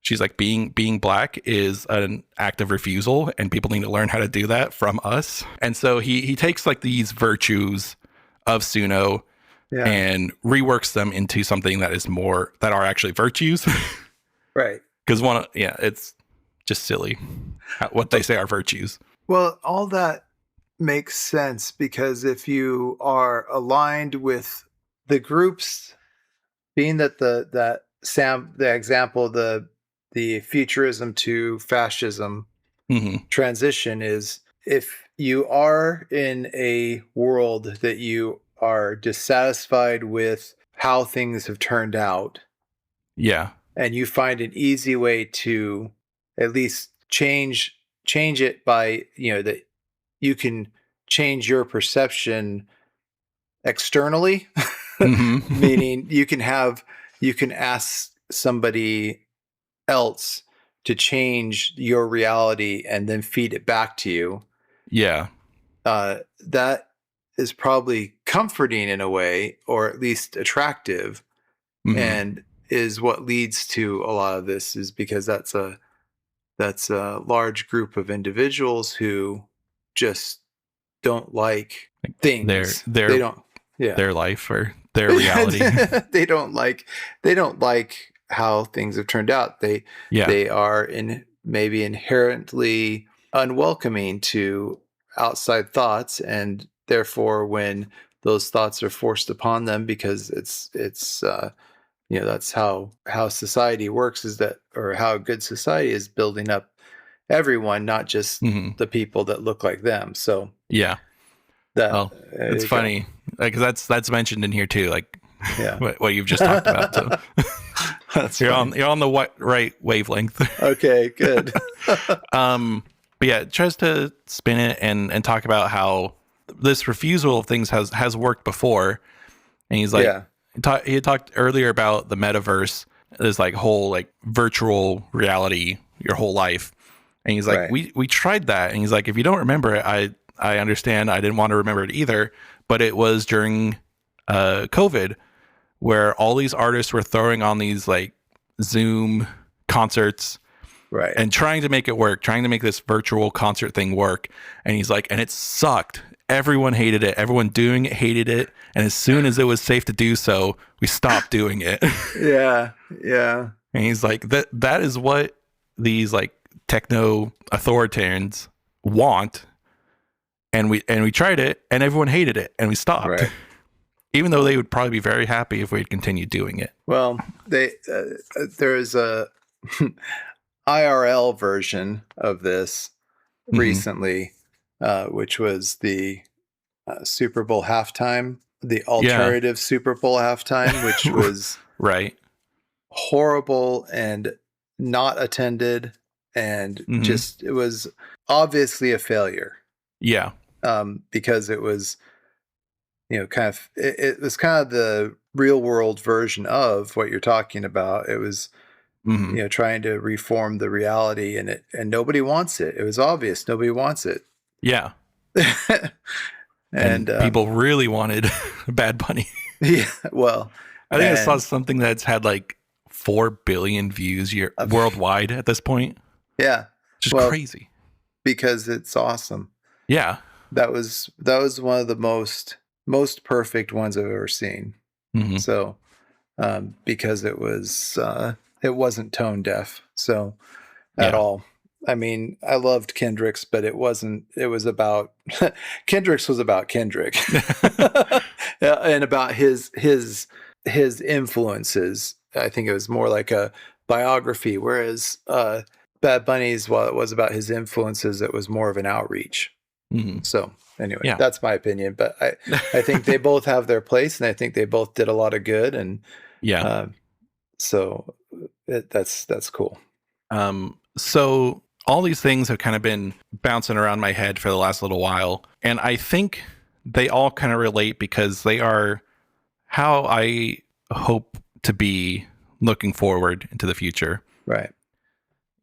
she's like, being Black is an act of refusal, and people need to learn how to do that from us. And so he takes like these virtues of Suno and reworks them into something that are actually virtues. Right. Because it's just silly what they say are virtues. Well, all that makes sense, because if you are aligned with the groups, being that the example, the futurism to fascism transition is, if you are in a world that you are dissatisfied with how things have turned out, and you find an easy way to at least change it by, that you can change your perception externally, meaning you can ask somebody else to change your reality and then feed it back to you. Yeah. That is probably comforting in a way, or at least attractive, and is what leads to a lot of this, is because that's a large group of individuals who just don't like things. They don't, yeah, their life or their reality. they don't like how things have turned out. They are maybe inherently unwelcoming to outside thoughts, and therefore when those thoughts are forced upon them, because it's that's how society works, is that, or how a good society is building up everyone, not just the people that look like them. So yeah, that it's funny because that's mentioned in here too, like what you've just talked about. So you're on the right wavelength. Okay, good. But yeah, it tries to spin it and talk about how this refusal of things has worked before, and he's like, he talked earlier about the metaverse, this like whole like virtual reality your whole life, and he's like, we tried that, and he's like, if you don't remember it, I understand. I didn't want to remember it either, but it was during COVID, where all these artists were throwing on these like Zoom concerts, and trying to make it work, trying to make this virtual concert thing work. And he's like, and it sucked. Everyone hated it. Everyone doing it hated it. And as soon as it was safe to do so, we stopped doing it. Yeah. And he's like, that is what these like techno authoritarians want. And we tried it, and everyone hated it, and we stopped. Even though they would probably be very happy if we'd continued doing it. Well, there is a IRL version of this recently, which was the Super Bowl halftime, the alternative Super Bowl halftime, which was horrible and not attended, and just, it was obviously a failure. Yeah. Because it was, kind of, it was kind of the real world version of what you're talking about. It was, trying to reform the reality, and nobody wants it. It was obvious nobody wants it. Yeah. and people really wanted Bad Bunny. Yeah. Well, I think I saw something that's had like 4 billion views worldwide at this point. Yeah. Just crazy. Because it's awesome. Yeah. That was one of the most perfect ones I've ever seen. So, because it wasn't tone deaf. So at all. I mean, I loved Kendrick's, but it was about Kendrick's was about Kendrick and about his influences. I think it was more like a biography, whereas Bad Bunny's, while it was about his influences, it was more of an outreach. So anyway, that's my opinion, but I think they both have their place, and I think they both did a lot of good, and so that's cool. So all these things have kind of been bouncing around my head for the last little while, and I think they all kind of relate because they are how I hope to be looking forward into the future. Right.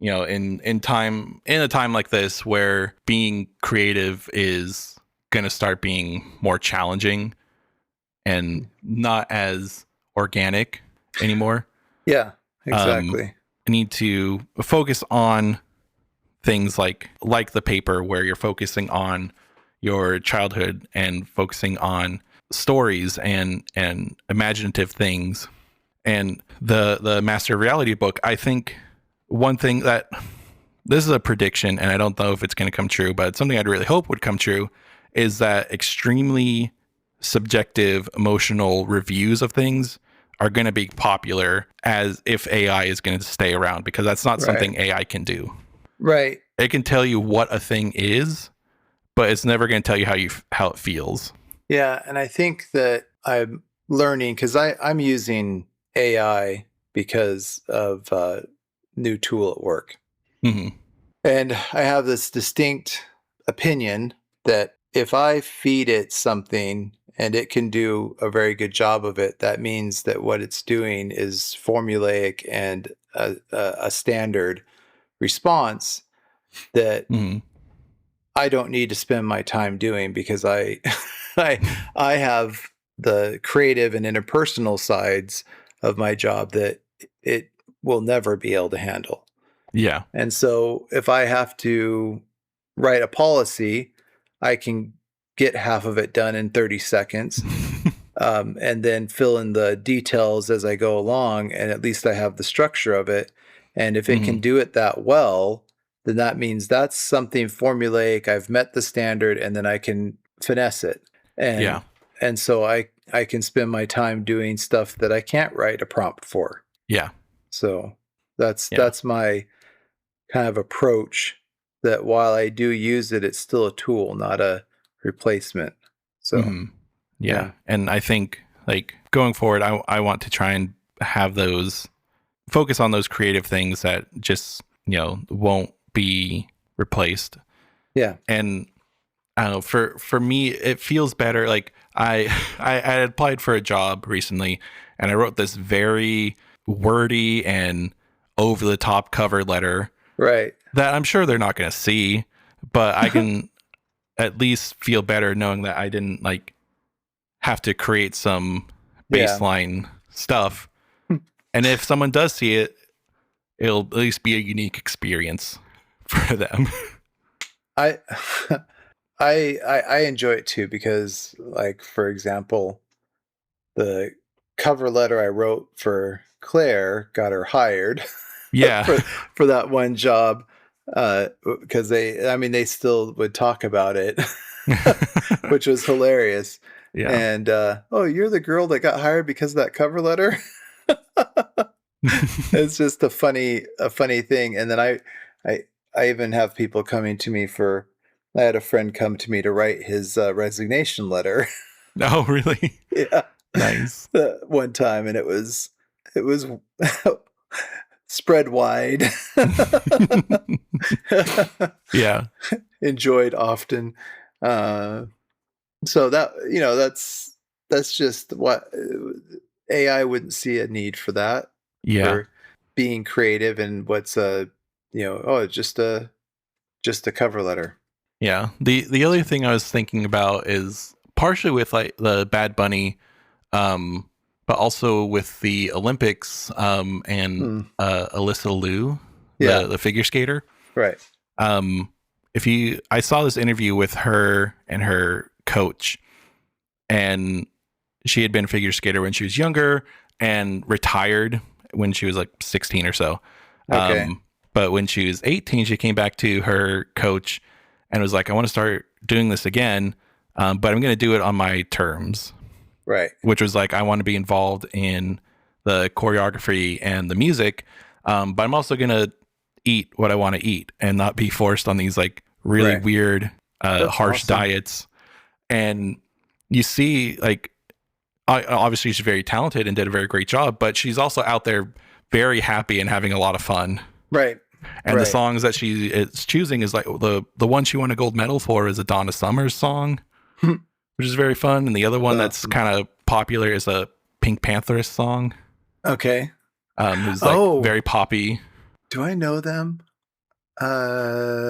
In a time like this where being creative is going to start being more challenging and not as organic anymore. Yeah, exactly. I need to focus on things like the paper, where you're focusing on your childhood and focusing on stories and imaginative things. And the Master of Reality book, I think one thing that, this is a prediction and I don't know if it's going to come true, but something I'd really hope would come true, is that extremely subjective emotional reviews of things are going to be popular, as if AI is going to stay around, because that's not something AI can do. Right. It can tell you what a thing is, but it's never going to tell you how it feels. Yeah, and I think that I'm learning, because I'm using AI because of a new tool at work. Mm-hmm. And I have this distinct opinion that if I feed it something and it can do a very good job of it, that means that what it's doing is formulaic and a standard response that Mm-hmm. I don't need to spend my time doing because I I have the creative and interpersonal sides of my job that it will never be able to handle. Yeah. And so if I have to write a policy, I can get half of it done in 30 seconds, and then fill in the details as I go along. And at least I have the structure of it. And if it Mm-hmm. can do it that well, then that means that's something formulaic. I've met the standard, and then I can finesse it. Yeah. And so I can spend my time doing stuff that I can't write a prompt for. Yeah. So Yeah. that's my kind of approach, that while I do use it, it's still a tool, not a replacement. So, Mm-hmm. Yeah. yeah. And I think like going forward, I want to try and have those focus on those creative things that just, won't be replaced. Yeah. And I don't know, for me, it feels better. Like I had applied for a job recently and I wrote this very wordy and over the top cover letter Right. that I'm sure they're not going to see, but I can at least feel better knowing that I didn't like have to create some Yeah. baseline stuff. And if someone does see it, it'll at least be a unique experience for them. I I enjoy it too because, like, for example, the cover letter I wrote for Claire got her hired Yeah. for that one job, because they still would talk about it, which was hilarious. Yeah. And oh, you're the girl that got hired because of that cover letter. It's just a funny thing. And then I I even have people coming to me for. I had a friend come to me to write his resignation letter. Oh, really? Yeah, Nice. one time, and it was spread wide. Yeah. Enjoyed often. Uh, so that that's just what AI wouldn't see a need for that, Yeah. for being creative, and what's a oh, just a cover letter. Yeah. The other thing I was thinking about is partially with like the Bad Bunny, but also with the Olympics, and Hmm. Alyssa Liu, Yeah, the figure skater. right. Um, I saw this interview with her and her coach, and she had been a figure skater when she was younger and retired when she was like 16 or so. Okay, But when she was 18, she came back to her coach and was like, I want to start doing this again, but I'm going to do it on my terms, right. which was like, I want to be involved in the choreography and the music, but I'm also going to eat what I want to eat and not be forced on these like really Right. weird, That's harsh awesome. diets. And you see, like, obviously she's very talented and did a very great job, but she's also out there very happy and having a lot of fun. Right. And the Right. songs that she is choosing is like the one she won a gold medal for is a Donna Summers song, which is very fun. And the other one that's Awesome. kind of popular is a Pink Pantherist song, Okay. who's like Oh, very poppy. do I know them?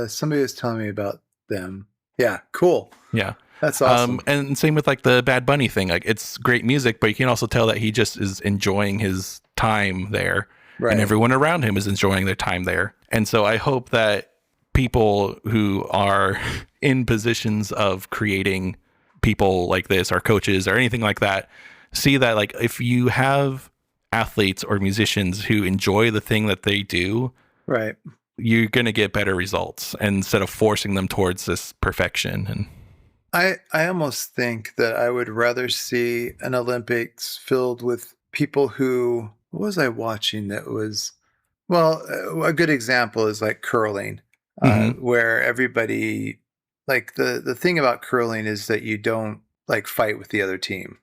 Somebody was telling me about them. Yeah, cool. Yeah. That's awesome. And same with like the Bad Bunny thing. Like it's great music, but you can also tell that he just is enjoying his time there, Right. and everyone around him is enjoying their time there. And so I hope that people who are in positions of creating people like this, or coaches or anything like that, see that like if you have athletes or musicians who enjoy the thing that they do, Right. you're going to get better results instead of forcing them towards this perfection. And I almost think that I would rather see an Olympics filled with people who, what was I watching that was, well, a good example is like curling, Mhm. where everybody, like, the thing about curling is that you don't like fight with the other team.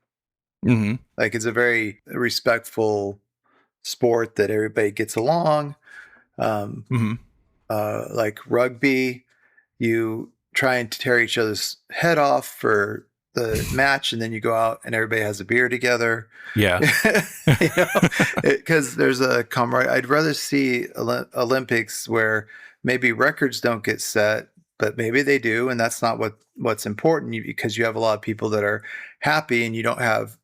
Mhm. Like, it's a very respectful sport that everybody gets along. Um, Mhm. like rugby, you try and tear each other's head off for the match, and then you go out and everybody has a beer together. Yeah. You know, because there's a camaraderie. I'd rather see Olympics where maybe records don't get set, but maybe they do, and that's not what's important, because you have a lot of people that are happy, and you don't have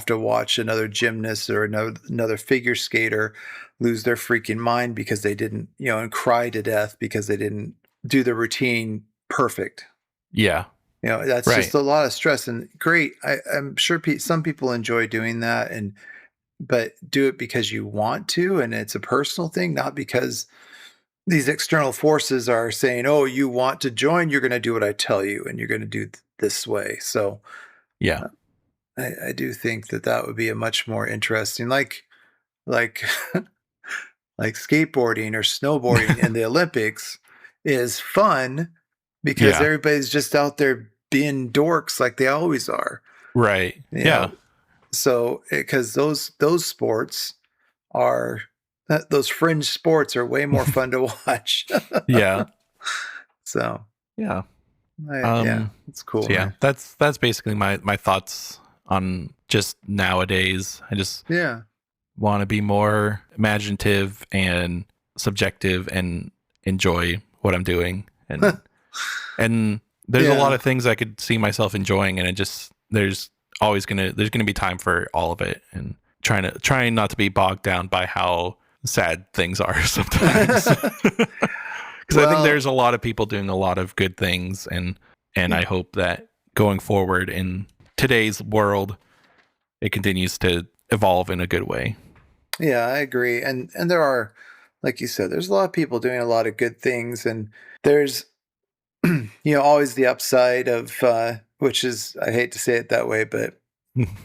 to watch another gymnast or another figure skater lose their freaking mind because they didn't, and cry to death because they didn't do the routine perfect. Yeah. That's just Right. a lot of stress, and great. I'm sure some people enjoy doing that, but do it because you want to, and it's a personal thing, not because these external forces are saying, "Oh, you want to join, you're going to do what I tell you, and you're going to do this way." So Yeah. uh, I do think that would be a much more interesting, like like skateboarding or snowboarding in the Olympics is fun because Yeah. everybody's just out there being dorks like they always are. Right. You Yeah. know, so because those sports are those fringe sports are way more fun to watch. Yeah. So Yeah. yeah, it's cool, So yeah, man. that's basically my thoughts on just nowadays. I just Yeah. want to be more imaginative and subjective and enjoy what I'm doing. And there's a lot Yeah. of things I could see myself enjoying, and it just there's gonna be time for all of it, and trying not to be bogged down by how sad things are sometimes. Because I think Well, there's a lot of people doing a lot of good things, and I hope that going forward in today's world, it continues to evolve in a good way. yeah, I agree. And there are, like you said, there's a lot of people doing a lot of good things, and there's always the upside of which is, I hate to say it that way, but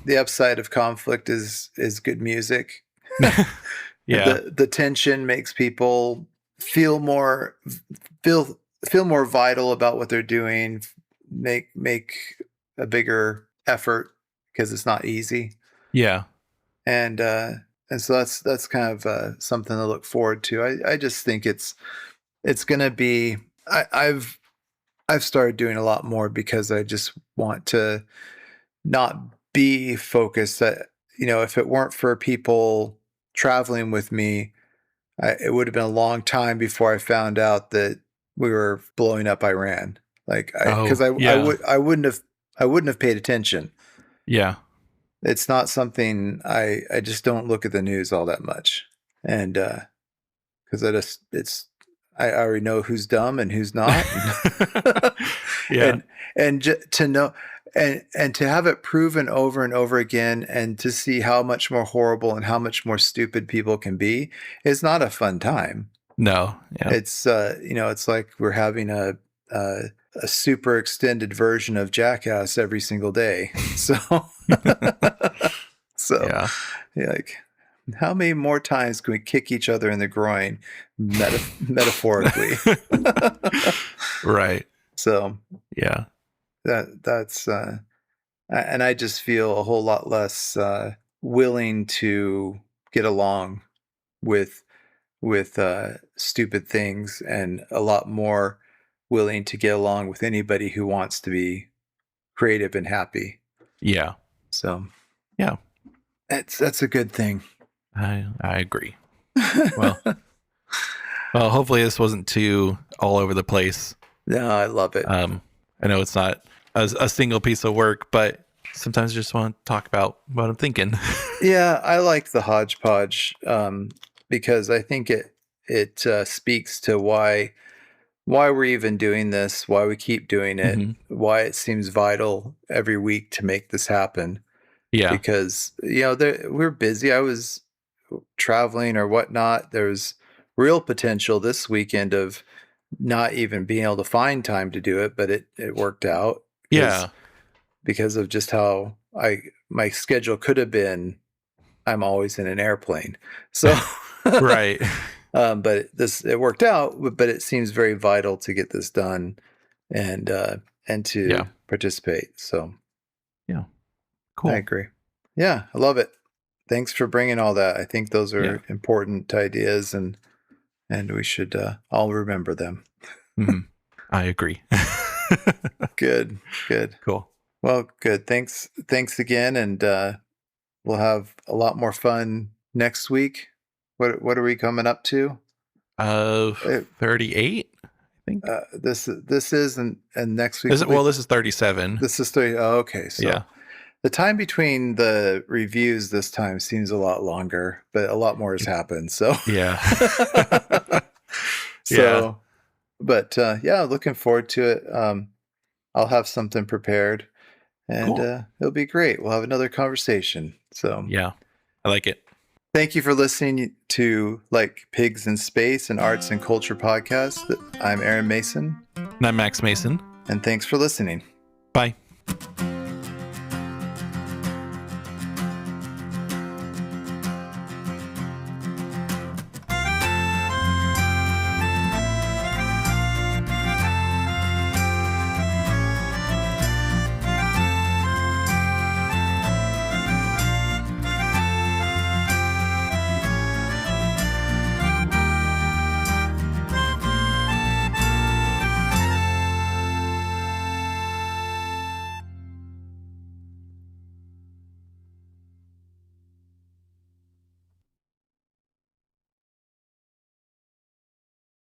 the upside of conflict is good music. Yeah, The tension makes people feel more feel feel more vital about what they're doing, make a bigger effort because it's not easy. yeah, And so that's kind of something to look forward to. I just think it's gonna be I've started doing a lot more because I just want to not be focused. That if it weren't for people traveling with me, it would have been a long time before I found out that we were blowing up Iran. Like because oh yeah, I wouldn't have paid attention. yeah, It's not something I just don't look at the news all that much, and because I already know who's dumb and who's not, yeah, and to know and to have it proven over and over again, and to see how much more horrible and how much more stupid people can be is not a fun time. no, yeah, It's like we're having a a super extended version of Jackass every single day. So so yeah, yeah, like how many more times can we kick each other in the groin, metaphorically? right, So yeah, that's and I just feel a whole lot less willing to get along with stupid things, and a lot more willing to get along with anybody who wants to be creative and happy. yeah, So yeah. that's a good thing. I agree. Well, well, hopefully this wasn't too all over the place. No, I love it. I know it's not a single piece of work, but sometimes I just want to talk about what I'm thinking. Yeah, I like the hodgepodge because I think it speaks to why we're even doing this, why we keep doing it, Hmm. why it seems vital every week to make this happen. Yeah, Because we're busy. I was traveling or whatnot. There's real potential this weekend of not even being able to find time to do it, but it worked out yeah, because of just how I my schedule could have been. I'm always in an airplane, so right. but it worked out. But it seems very vital to get this done and Yeah, to participate. So yeah, I cool. agree. Yeah, I love it. Thanks for bringing all that. I think those Yeah, are important ideas, and and we should all remember them. I agree. Good. Cool. Well, good. Thanks again, and we'll have a lot more fun next week. What are we coming up to? 38, I think. This is and next week. This is 37. This is 30. Oh, okay. So yeah. the time between the reviews this time seems a lot longer, but a lot more has happened. So Yeah. So, but looking forward to it. I'll have something prepared, and Cool. it'll be great. We'll have another conversation. So Yeah, I like it. thank you for listening to Like Pigs in Space, an arts and culture podcast. I'm Aaron Mason. And I'm Max Mason. And thanks for listening. Bye.